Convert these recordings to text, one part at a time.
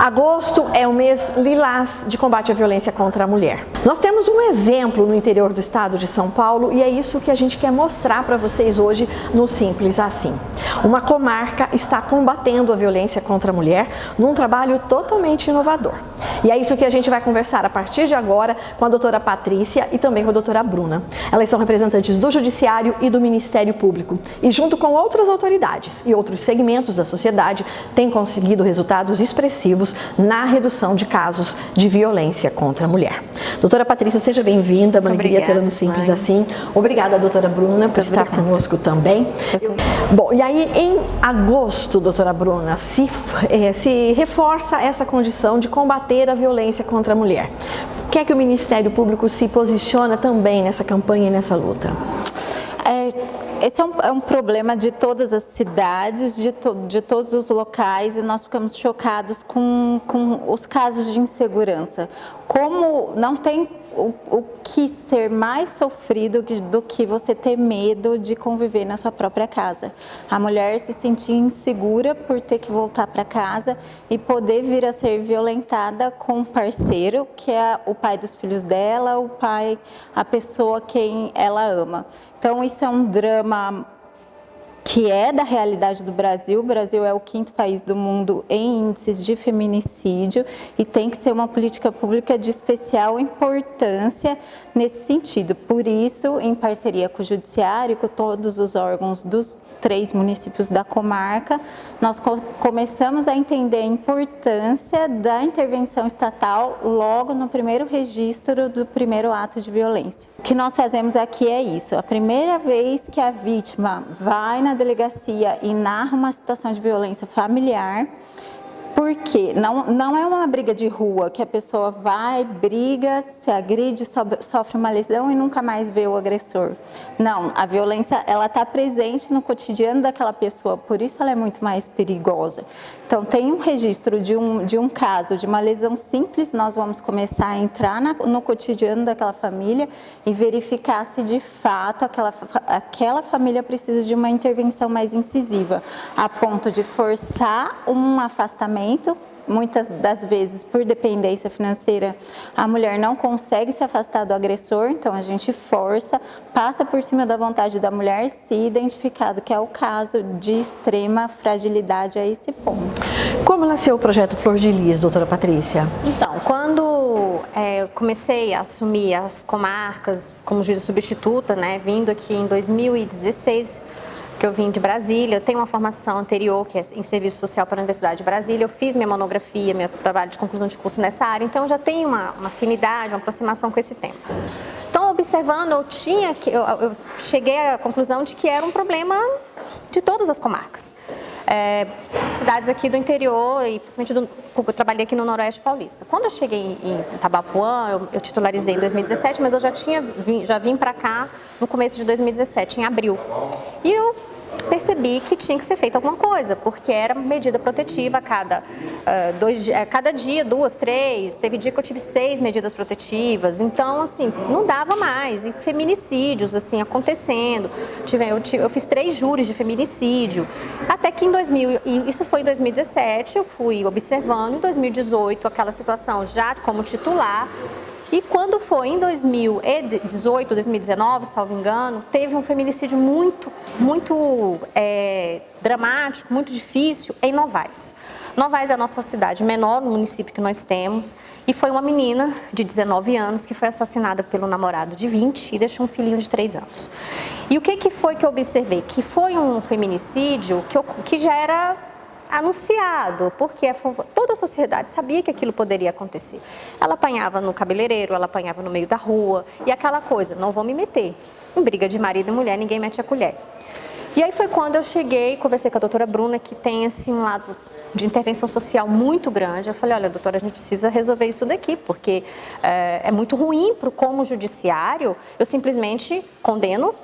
Agosto é o mês lilás de combate à violência contra a mulher. Nós temos um exemplo no interior do estado de São Paulo e é isso que a gente quer mostrar para vocês hoje no Simples Assim. Uma comarca está combatendo a violência contra a mulher num trabalho totalmente inovador. E é isso que a gente vai conversar a partir de agora com a doutora Patrícia e também com a doutora Bruna. Elas são representantes do Judiciário e do Ministério Público e, junto com outras autoridades e outros segmentos da sociedade, têm conseguido resultados expressivos na redução de casos de violência contra a mulher. Doutora Patrícia, seja bem-vinda, uma alegria tê-la no Simples Assim. Obrigada, doutora Bruna, por estar conosco também. Bom, e aí em agosto, doutora Bruna, se reforça essa condição de combater a violência contra a mulher. Por que é que o Ministério Público se posiciona também nessa campanha e nessa luta? Esse é um problema de todas as cidades, de todos os locais, e nós ficamos chocados com os casos de insegurança. Como não tem o que ser mais sofrido do que você ter medo de conviver na sua própria casa. A mulher se sentir insegura por ter que voltar para casa e poder vir a ser violentada com um parceiro, que é o pai dos filhos dela, a pessoa quem ela ama. Então isso é um drama que é da realidade do Brasil. O Brasil é o 5º país do mundo em índices de feminicídio e tem que ser uma política pública de especial importância nesse sentido. Por isso, em parceria com o Judiciário e com todos os órgãos dos 3 municípios da comarca, nós começamos a entender a importância da intervenção estatal logo no primeiro registro do primeiro ato de violência. O que nós fazemos aqui é isso: a primeira vez que a vítima vai na delegacia e narra uma situação de violência familiar, porque não é uma briga de rua que a pessoa vai, briga, se agride, sofre uma lesão e nunca mais vê o agressor. Não, a violência ela está presente no cotidiano daquela pessoa, por isso ela é muito mais perigosa. Então tem um registro de um caso, de uma lesão simples, nós vamos começar a entrar no cotidiano daquela família e verificar se de fato aquela família precisa de uma intervenção mais incisiva, a ponto de forçar um afastamento. Muitas das vezes, por dependência financeira, a mulher não consegue se afastar do agressor, então a gente força, passa por cima da vontade da mulher, se identificado que é o caso de extrema fragilidade a esse ponto. Como nasceu o projeto Flor de Lis, doutora Patrícia? Então, quando eu comecei a assumir as comarcas como juíza substituta, vindo aqui em 2016, que eu vim de Brasília, eu tenho uma formação anterior, que é em Serviço Social para a Universidade de Brasília, eu fiz minha monografia, meu trabalho de conclusão de curso nessa área, então eu já tenho uma afinidade, uma aproximação com esse tema. Então, observando, eu cheguei à conclusão de que era um problema de todas as comarcas. Cidades aqui do interior, e principalmente eu trabalhei aqui no Noroeste Paulista. Quando eu cheguei em Itabapuã, eu titularizei em 2017, mas eu já vim para cá no começo de 2017, em abril. E eu percebi que tinha que ser feita alguma coisa, porque era medida protetiva a cada dia, 2, 3, teve dia que eu tive 6 medidas protetivas, então assim, não dava mais, e feminicídios assim, acontecendo, eu fiz 3 júris de feminicídio, até que isso foi em 2017, eu fui observando, em 2018 aquela situação já como titular. E quando foi em 2018, 2019, salvo engano, teve um feminicídio muito dramático, muito difícil em Novaes. Novaes é a nossa cidade menor, no município que nós temos, e foi uma menina de 19 anos que foi assassinada pelo namorado de 20 e deixou um filhinho de 3 anos. E o que foi que eu observei? Que foi um feminicídio que já era anunciado, porque toda a sociedade sabia que aquilo poderia acontecer. Ela apanhava no cabeleireiro, ela apanhava no meio da rua, e aquela coisa, não vou me meter. Em briga de marido e mulher, ninguém mete a colher. E aí foi quando eu cheguei, conversei com a doutora Bruna, que tem assim um lado de intervenção social muito grande. Eu falei, olha, doutora, a gente precisa resolver isso daqui, porque é muito ruim como judiciário, eu simplesmente condeno,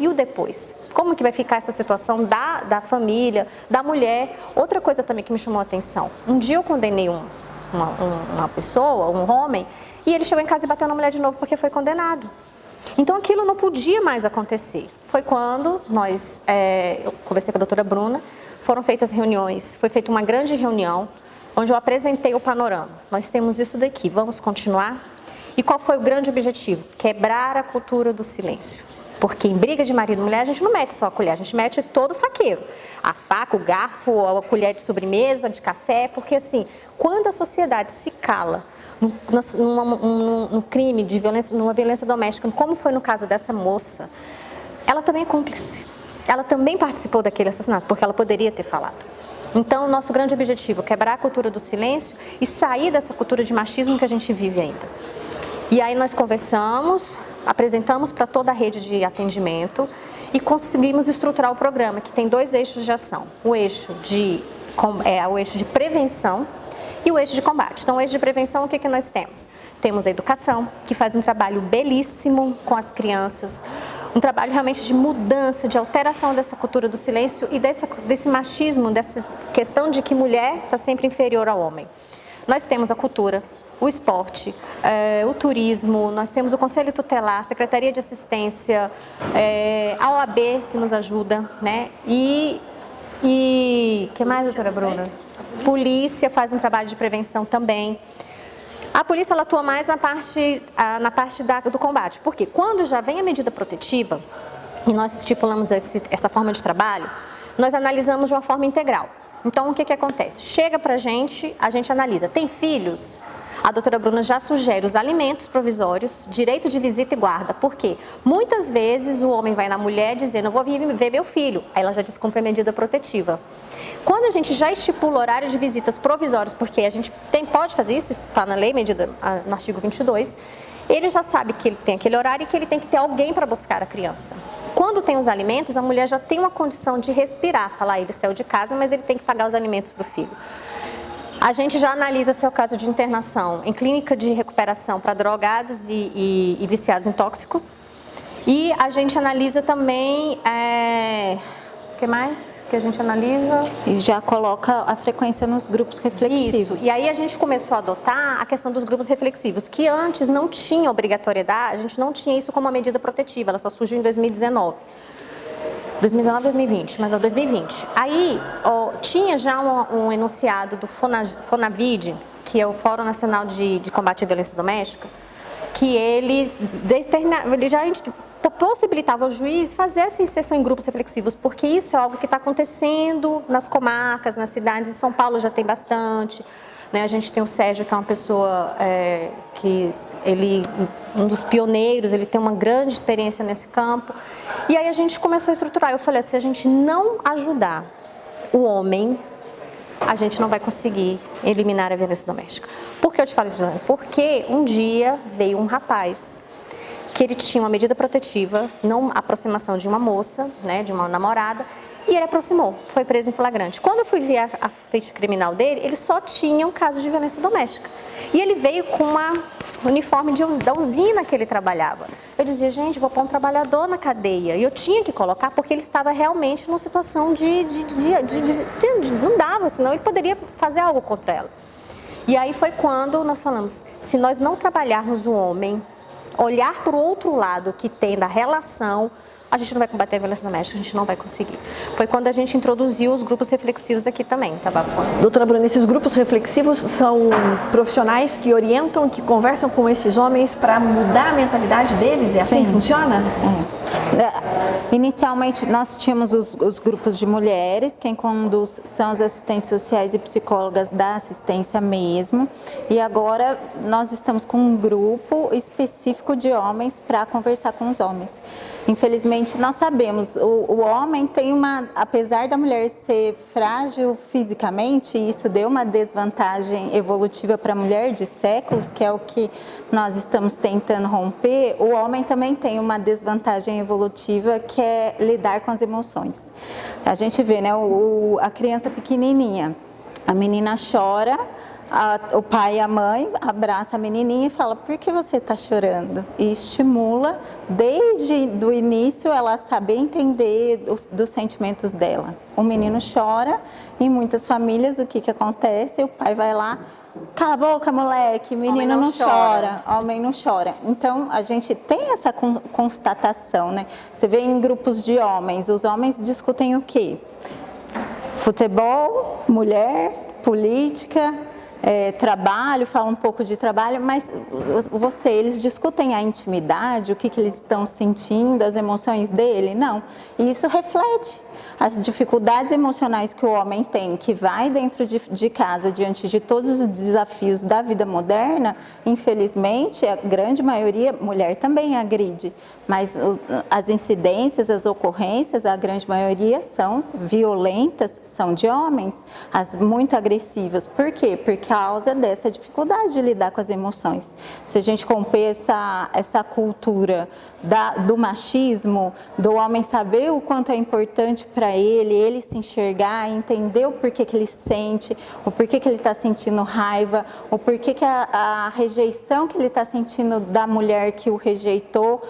e o depois? Como que vai ficar essa situação da família, da mulher? Outra coisa também que me chamou a atenção, um dia eu condenei uma pessoa, um homem, e ele chegou em casa e bateu na mulher de novo porque foi condenado. Então aquilo não podia mais acontecer. Foi quando eu conversei com a doutora Bruna, foram feitas reuniões, foi feita uma grande reunião, onde eu apresentei o panorama. Nós temos isso daqui, vamos continuar? E qual foi o grande objetivo? Quebrar a cultura do silêncio. Porque em briga de marido e mulher, a gente não mete só a colher, a gente mete todo o faqueiro. A faca, o garfo, a colher de sobremesa, de café, porque assim, quando a sociedade se cala num crime de violência, numa violência doméstica, como foi no caso dessa moça, ela também é cúmplice. Ela também participou daquele assassinato, porque ela poderia ter falado. Então, o nosso grande objetivo é quebrar a cultura do silêncio e sair dessa cultura de machismo que a gente vive ainda. E aí nós conversamos, apresentamos para toda a rede de atendimento e conseguimos estruturar o programa, que tem 2 eixos de ação. O eixo de prevenção e o eixo de combate. Então, o eixo de prevenção, o que nós temos? Temos a educação, que faz um trabalho belíssimo com as crianças, um trabalho realmente de mudança, de alteração dessa cultura do silêncio e desse machismo, dessa questão de que mulher está sempre inferior ao homem. Nós temos a cultura, o esporte, o turismo, nós temos o Conselho Tutelar, a Secretaria de Assistência, a OAB que nos ajuda, né? E que mais, doutora Bruna? Polícia faz um trabalho de prevenção também. A polícia ela atua mais na parte do combate, porque quando já vem a medida protetiva, e nós estipulamos essa forma de trabalho, nós analisamos de uma forma integral. Então, o que acontece? Chega pra gente, a gente analisa. Tem filhos? A doutora Bruna já sugere os alimentos provisórios, direito de visita e guarda. Por quê? Muitas vezes o homem vai na mulher dizendo, eu vou vir ver meu filho. Aí ela já descumpre a medida protetiva. Quando a gente já estipula horário de visitas provisórios, porque a gente pode fazer isso está na lei, medida no artigo 22, ele já sabe que ele tem aquele horário e que ele tem que ter alguém para buscar a criança. Quando tem os alimentos, a mulher já tem uma condição de respirar, falar, ele saiu de casa, mas ele tem que pagar os alimentos para o filho. A gente já analisa se é o caso de internação em clínica de recuperação para drogados e viciados em tóxicos. E a gente analisa também, o que mais que a gente analisa? E já coloca a frequência nos grupos reflexivos. Isso, e aí a gente começou a adotar a questão dos grupos reflexivos, que antes não tinha obrigatoriedade, a gente não tinha isso como uma medida protetiva, ela só surgiu em 2019. 2020, mas não, 2020. Aí tinha já um enunciado do FONAVID, que é o Fórum Nacional de Combate à Violência Doméstica, que ele já possibilitava ao juiz fazer essa inserção em grupos reflexivos, porque isso é algo que está acontecendo nas comarcas, nas cidades. Em São Paulo já tem bastante. Né? A gente tem o Sérgio, que é uma pessoa um dos pioneiros, ele tem uma grande experiência nesse campo. E aí a gente começou a estruturar. Eu falei, se a gente não ajudar o homem, a gente não vai conseguir eliminar a violência doméstica. Por que eu te falo isso, Jane? Porque um dia veio um rapaz que ele tinha uma medida protetiva, não aproximação de uma moça, né, de uma namorada, e ele aproximou, foi preso em flagrante. Quando eu fui ver a ficha criminal dele, ele só tinha um caso de violência doméstica. E ele veio com uma uniforme da usina que ele trabalhava. Eu dizia, gente, vou pôr um trabalhador na cadeia. E eu tinha que colocar porque ele estava realmente numa situação não dava, senão ele poderia fazer algo contra ela. E aí foi quando nós falamos, se nós não trabalharmos o homem, olhar para o outro lado que tem da relação, a gente não vai combater a violência doméstica, a gente não vai conseguir. Foi quando a gente introduziu os grupos reflexivos aqui também, tá bom? Doutora Bruna, esses grupos reflexivos são profissionais que orientam, que conversam com esses homens para mudar a mentalidade deles? É assim que funciona? Inicialmente nós tínhamos os grupos de mulheres, quem conduz são as assistentes sociais e psicólogas da assistência mesmo, e agora nós estamos com um grupo específico de homens para conversar com os homens. Infelizmente nós sabemos, o homem tem apesar da mulher ser frágil fisicamente, isso deu uma desvantagem evolutiva para a mulher de séculos, que é o que nós estamos tentando romper, o homem também tem uma desvantagem evolutiva que é lidar com as emoções. A gente vê, né, a criança pequenininha, a menina chora, o pai e a mãe abraçam a menininha e falam, por que você está chorando? E estimula, desde o início, ela saber entender dos sentimentos dela. O menino chora, em muitas famílias o que acontece? O pai vai lá, cala a boca, moleque, menino não chora, homem não chora. Então, a gente tem essa constatação, né? Você vê em grupos de homens, os homens discutem o quê? Futebol, mulher, política, trabalho, fala um pouco de trabalho, mas eles discutem a intimidade, o que eles estão sentindo, as emoções dele? Não. E isso reflete as dificuldades emocionais que o homem tem, que vai dentro de casa diante de todos os desafios da vida moderna. Infelizmente, a grande maioria, mulher também agride, mas as incidências, as ocorrências, a grande maioria são violentas, são de homens, as muito agressivas. Por quê? Por causa dessa dificuldade de lidar com as emoções. Se a gente romper essa cultura do machismo, do homem saber o quanto é importante para ele se enxergar, entender o porquê que ele sente, o porquê que ele está sentindo raiva, o porquê que a rejeição que ele está sentindo da mulher que o rejeitou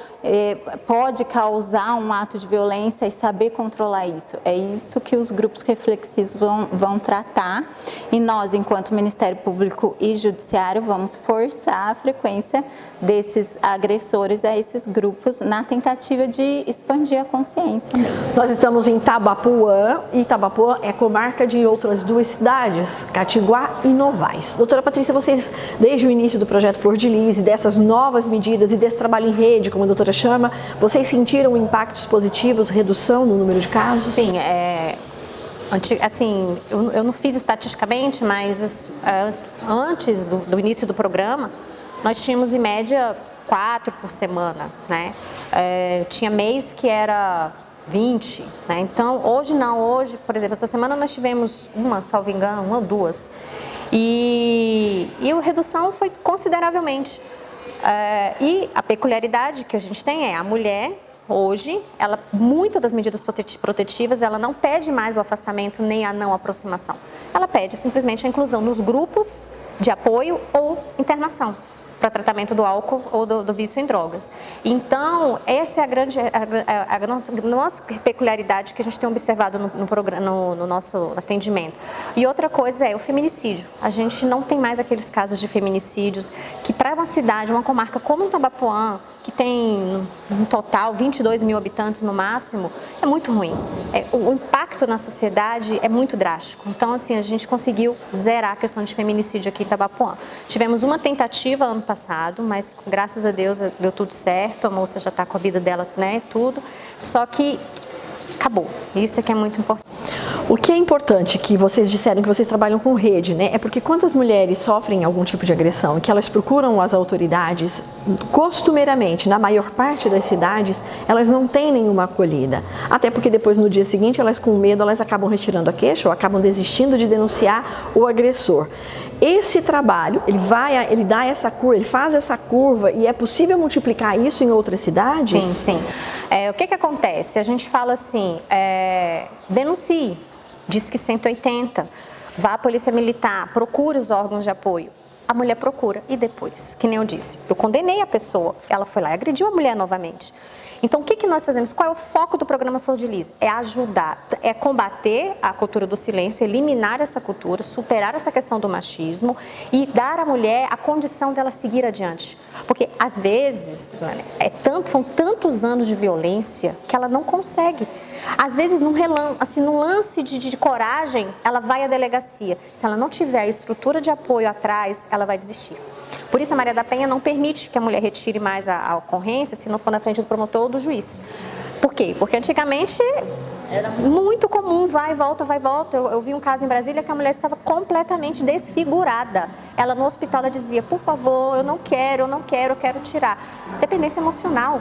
pode causar um ato de violência, e saber controlar isso. É isso que os grupos reflexivos vão tratar, e nós, enquanto Ministério Público e Judiciário, vamos forçar a frequência desses agressores a esses grupos na tentativa de expandir a consciência mesmo. Nós estamos em Itabapoã, e Itabapoã é comarca de outras duas cidades, Catiguá e Novais. Doutora Patrícia, vocês, desde o início do projeto Flor de Lis, e dessas novas medidas e desse trabalho em rede, como a doutora chama, vocês sentiram impactos positivos, redução no número de casos? Sim, assim, eu não fiz estatisticamente, mas antes do início do programa, nós tínhamos em média 4 por semana, né? Tinha mês que era 20, né? Então, hoje não, hoje, por exemplo, essa semana nós tivemos salvo engano, uma ou duas. E a redução foi consideravelmente. E a peculiaridade que a gente tem é a mulher, hoje, muitas das medidas protetivas, ela não pede mais o afastamento nem a não aproximação. Ela pede simplesmente a inclusão nos grupos de apoio ou internação para tratamento do álcool ou do vício em drogas. Então, essa é a nossa peculiaridade que a gente tem observado no nosso atendimento. E outra coisa é o feminicídio. A gente não tem mais aqueles casos de feminicídios que, para uma cidade, uma comarca como Itabapoã, que tem no total 22 mil habitantes no máximo, é muito ruim. O impacto na sociedade é muito drástico. Então, assim, a gente conseguiu zerar a questão de feminicídio aqui em Itabapoã. Tivemos uma tentativa ano passado, mas graças a Deus deu tudo certo, a moça já está com a vida dela, né, tudo, só que acabou. Isso é que é muito importante. O que é importante, que vocês disseram que vocês trabalham com rede, né? É porque quando as mulheres sofrem algum tipo de agressão e que elas procuram as autoridades, costumeiramente, na maior parte das cidades, elas não têm nenhuma acolhida. Até porque depois, no dia seguinte, elas com medo, elas acabam retirando a queixa ou acabam desistindo de denunciar o agressor. Esse trabalho, ele dá essa curva, ele faz essa curva, e é possível multiplicar isso em outras cidades? Sim, sim. O que acontece? A gente fala assim, denuncie, Disque 180, vá à Polícia Militar, procure os órgãos de apoio. A mulher procura, e depois? Que nem eu disse, eu condenei a pessoa, ela foi lá e agrediu a mulher novamente. Então, o que nós fazemos? Qual é o foco do programa Flor de Lis? É ajudar, é combater a cultura do silêncio, eliminar essa cultura, superar essa questão do machismo e dar à mulher a condição dela seguir adiante. Porque, às vezes, são tantos anos de violência que ela não consegue. Às vezes, num lance de coragem, ela vai à delegacia. Se ela não tiver a estrutura de apoio atrás, ela vai desistir. Por isso, a Maria da Penha não permite que a mulher retire mais a ocorrência se não for na frente do promotor ou do juiz. Por quê? Porque antigamente era muito comum, vai e volta, vai e volta. Eu vi um caso em Brasília que a mulher estava completamente desfigurada. Ela no hospital ela dizia, por favor, eu quero tirar. Dependência emocional,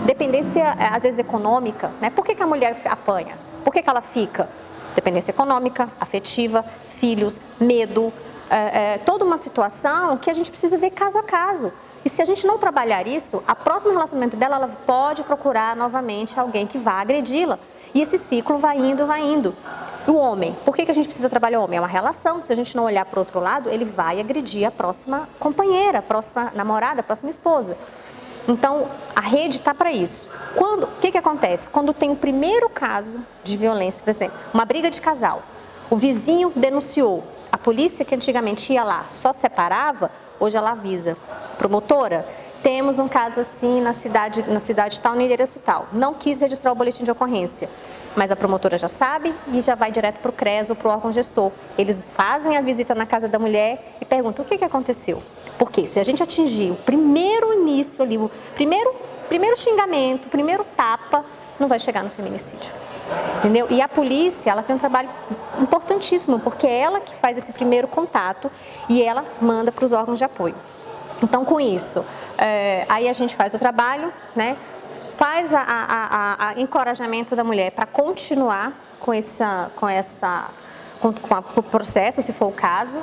dependência às vezes econômica, né? Por que a mulher apanha? Por que ela fica? Dependência econômica, afetiva, filhos, medo, toda uma situação que a gente precisa ver caso a caso. E se a gente não trabalhar isso, a próximo relacionamento dela, ela pode procurar novamente alguém que vá agredi-la. E esse ciclo vai indo, vai indo. O homem, por que a gente precisa trabalhar o homem? É uma relação. Se a gente não olhar para o outro lado, ele vai agredir a próxima companheira, a próxima namorada, a próxima esposa. Então, a rede está para isso. O que acontece? Quando tem o primeiro caso de violência, por exemplo, uma briga de casal, o vizinho denunciou, a polícia que antigamente ia lá só separava, hoje ela avisa. Promotora, temos um caso assim na cidade tal, no endereço tal. Não quis registrar o boletim de ocorrência. mas a promotora já sabe e já vai direto para o CRES ou para o órgão gestor. Eles fazem a visita na casa da mulher e perguntam o que aconteceu. Porque se a gente atingir o primeiro início ali, o primeiro xingamento, o primeiro tapa, não vai chegar no feminicídio. Entendeu? E a polícia, ela tem um trabalho importantíssimo, porque é ela que faz esse primeiro contato e ela manda para os órgãos de apoio. Então, com isso, aí a gente faz o trabalho, né? Faz a encorajamento da mulher para continuar com o processo, se for o caso.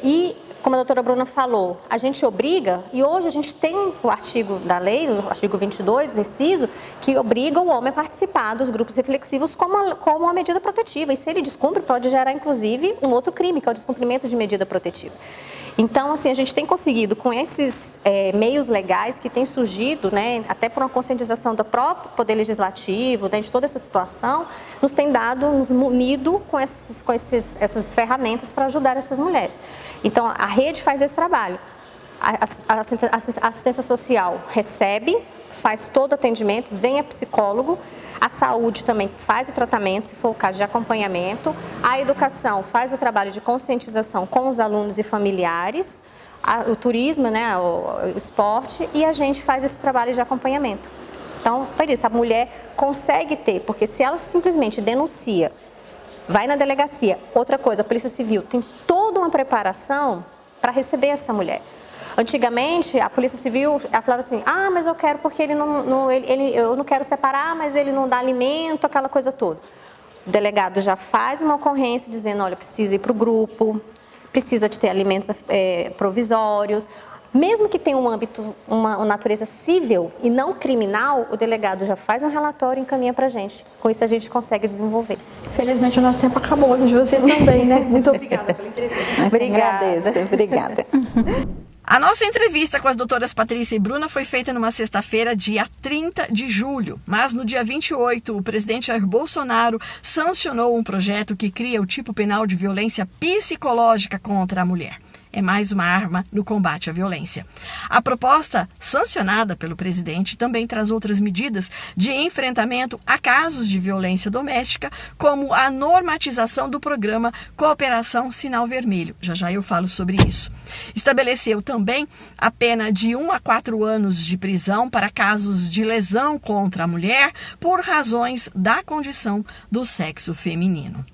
E, como a doutora Bruna falou, a gente obriga, e hoje a gente tem o artigo da lei, o artigo 22, o inciso, que obriga o homem a participar dos grupos reflexivos como uma medida protetiva. E se ele descumpre, pode gerar, inclusive, um outro crime, que é o descumprimento de medida protetiva. Então, assim, a gente tem conseguido, com esses meios legais que têm surgido, né, até por uma conscientização do próprio Poder Legislativo, né, de toda essa situação, nos munido com essas ferramentas para ajudar essas mulheres. Então, a rede faz esse trabalho. A assistência social recebe, faz todo o atendimento, vem a psicólogo, a saúde também faz o tratamento, se for o caso de acompanhamento, a educação faz o trabalho de conscientização com os alunos e familiares, o turismo, né, o esporte, e a gente faz esse trabalho de acompanhamento. Então, por isso, a mulher consegue ter, porque se ela simplesmente denuncia, vai na delegacia, outra coisa, a Polícia Civil tem toda uma preparação para receber essa mulher. Antigamente, a Polícia Civil, ela falava assim, mas eu quero porque eu não quero separar, mas ele não dá alimento, aquela coisa toda. O delegado já faz uma ocorrência dizendo, olha, precisa ir para o grupo, precisa de ter alimentos provisórios. Mesmo que tenha um âmbito, uma natureza civil e não criminal, o delegado já faz um relatório e encaminha para a gente. Com isso a gente consegue desenvolver. Felizmente o nosso tempo acabou, de vocês também, né? Muito obrigada pela entrevista. Obrigada. A nossa entrevista com as doutoras Patrícia e Bruna foi feita numa sexta-feira, dia 30 de julho. Mas no dia 28, o presidente Jair Bolsonaro sancionou um projeto que cria o tipo penal de violência psicológica contra a mulher. É mais uma arma no combate à violência. A proposta, sancionada pelo presidente, também traz outras medidas de enfrentamento a casos de violência doméstica, como a normatização do programa Cooperação Sinal Vermelho. Já eu falo sobre isso. Estabeleceu também a pena de 1 a 4 anos de prisão para casos de lesão contra a mulher por razões da condição do sexo feminino.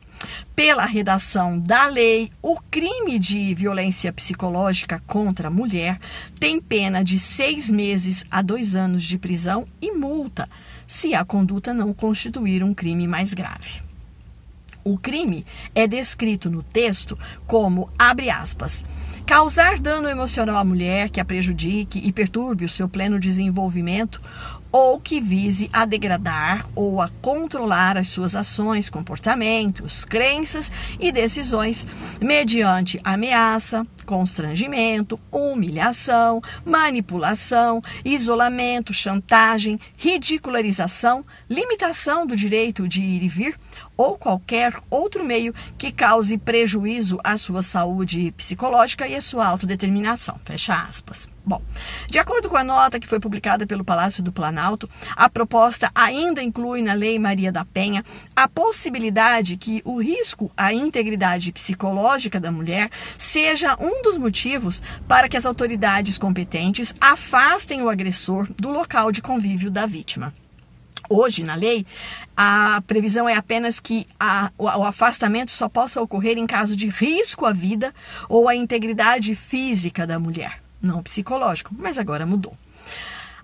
Pela redação da lei, o crime de violência psicológica contra a mulher tem pena de 6 meses a 2 anos de prisão e multa, se a conduta não constituir um crime mais grave. O crime é descrito no texto como, abre aspas, causar dano emocional à mulher que a prejudique e perturbe o seu pleno desenvolvimento ou que vise a degradar ou a controlar as suas ações, comportamentos, crenças e decisões mediante ameaça, constrangimento, humilhação, manipulação, isolamento, chantagem, ridicularização, limitação do direito de ir e vir ou qualquer outro meio que cause prejuízo à sua saúde psicológica e à sua autodeterminação. Fecha aspas. Bom, de acordo com a nota que foi publicada pelo Palácio do Planalto, a proposta ainda inclui na Lei Maria da Penha a possibilidade que o risco à integridade psicológica da mulher seja um dos motivos para que as autoridades competentes afastem o agressor do local de convívio da vítima. Hoje, na lei, a previsão é apenas que o afastamento só possa ocorrer em caso de risco à vida ou à integridade física da mulher, não psicológico, mas agora mudou.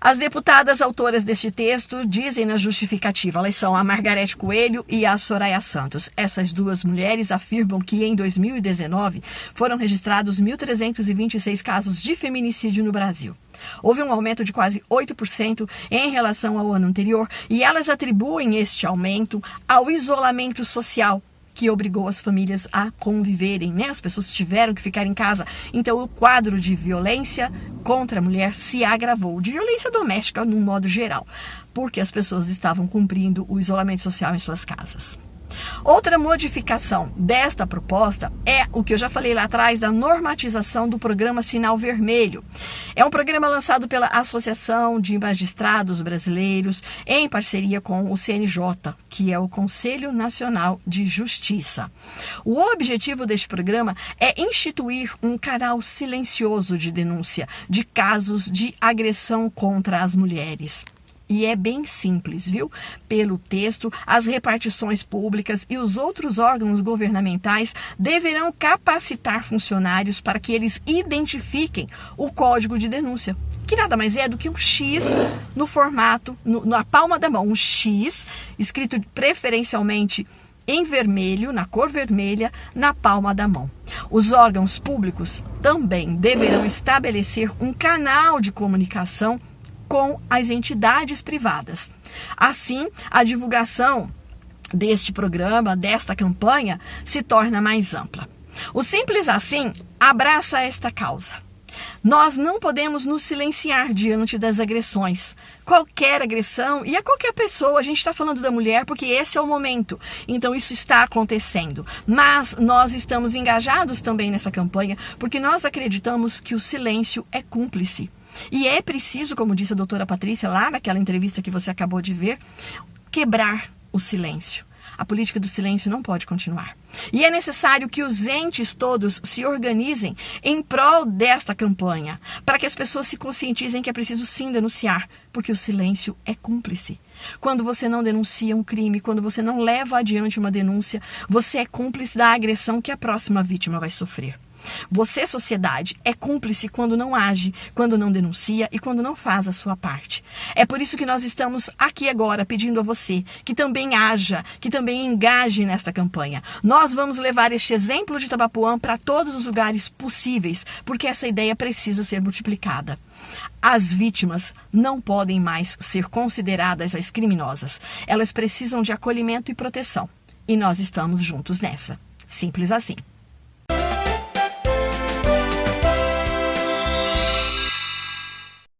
As deputadas autoras deste texto dizem na justificativa, elas são a Margarete Coelho e a Soraya Santos. Essas duas mulheres afirmam que em 2019 foram registrados 1.326 casos de feminicídio no Brasil. Houve um aumento de quase 8% em relação ao ano anterior e elas atribuem este aumento ao isolamento social que obrigou as famílias a conviverem, né? As pessoas tiveram que ficar em casa. Então, o quadro de violência contra a mulher se agravou, de violência doméstica, num modo geral, porque as pessoas estavam cumprindo o isolamento social em suas casas. Outra modificação desta proposta é o que eu já falei lá atrás da normatização do programa Sinal Vermelho. É um programa lançado pela Associação de Magistrados Brasileiros em parceria com o CNJ, que é o Conselho Nacional de Justiça. O objetivo deste programa é instituir um canal silencioso de denúncia de casos de agressão contra as mulheres. E é bem simples, viu? Pelo texto, as repartições públicas e os outros órgãos governamentais deverão capacitar funcionários para que eles identifiquem o código de denúncia, que nada mais é do que um X no formato, na palma da mão, um X escrito preferencialmente em vermelho, na cor vermelha, na palma da mão. Os órgãos públicos também deverão estabelecer um canal de comunicação com as entidades privadas. Assim, a divulgação deste programa, desta campanha, se torna mais ampla. O Simples Assim abraça esta causa. Nós não podemos nos silenciar diante das agressões. Qualquer agressão, e a qualquer pessoa, a gente está falando da mulher porque esse é o momento. Então isso está acontecendo. Mas nós estamos engajados também nessa campanha porque nós acreditamos que o silêncio é cúmplice. E é preciso, como disse a doutora Patrícia lá naquela entrevista que você acabou de ver, quebrar o silêncio. A política do silêncio não pode continuar. E é necessário que os entes todos se organizem em prol desta campanha, para que as pessoas se conscientizem que é preciso sim denunciar, porque o silêncio é cúmplice. Quando você não denuncia um crime, quando você não leva adiante uma denúncia, você é cúmplice da agressão que a próxima vítima vai sofrer. Você, sociedade, é cúmplice quando não age, quando não denuncia e quando não faz a sua parte. É por isso que nós estamos aqui agora pedindo a você que também haja, que também engaje nesta campanha. Nós vamos levar este exemplo de Itabapuã para todos os lugares possíveis, porque essa ideia precisa ser multiplicada. As vítimas não podem mais ser consideradas as criminosas. Elas precisam de acolhimento e proteção. E nós estamos juntos nessa. Simples assim.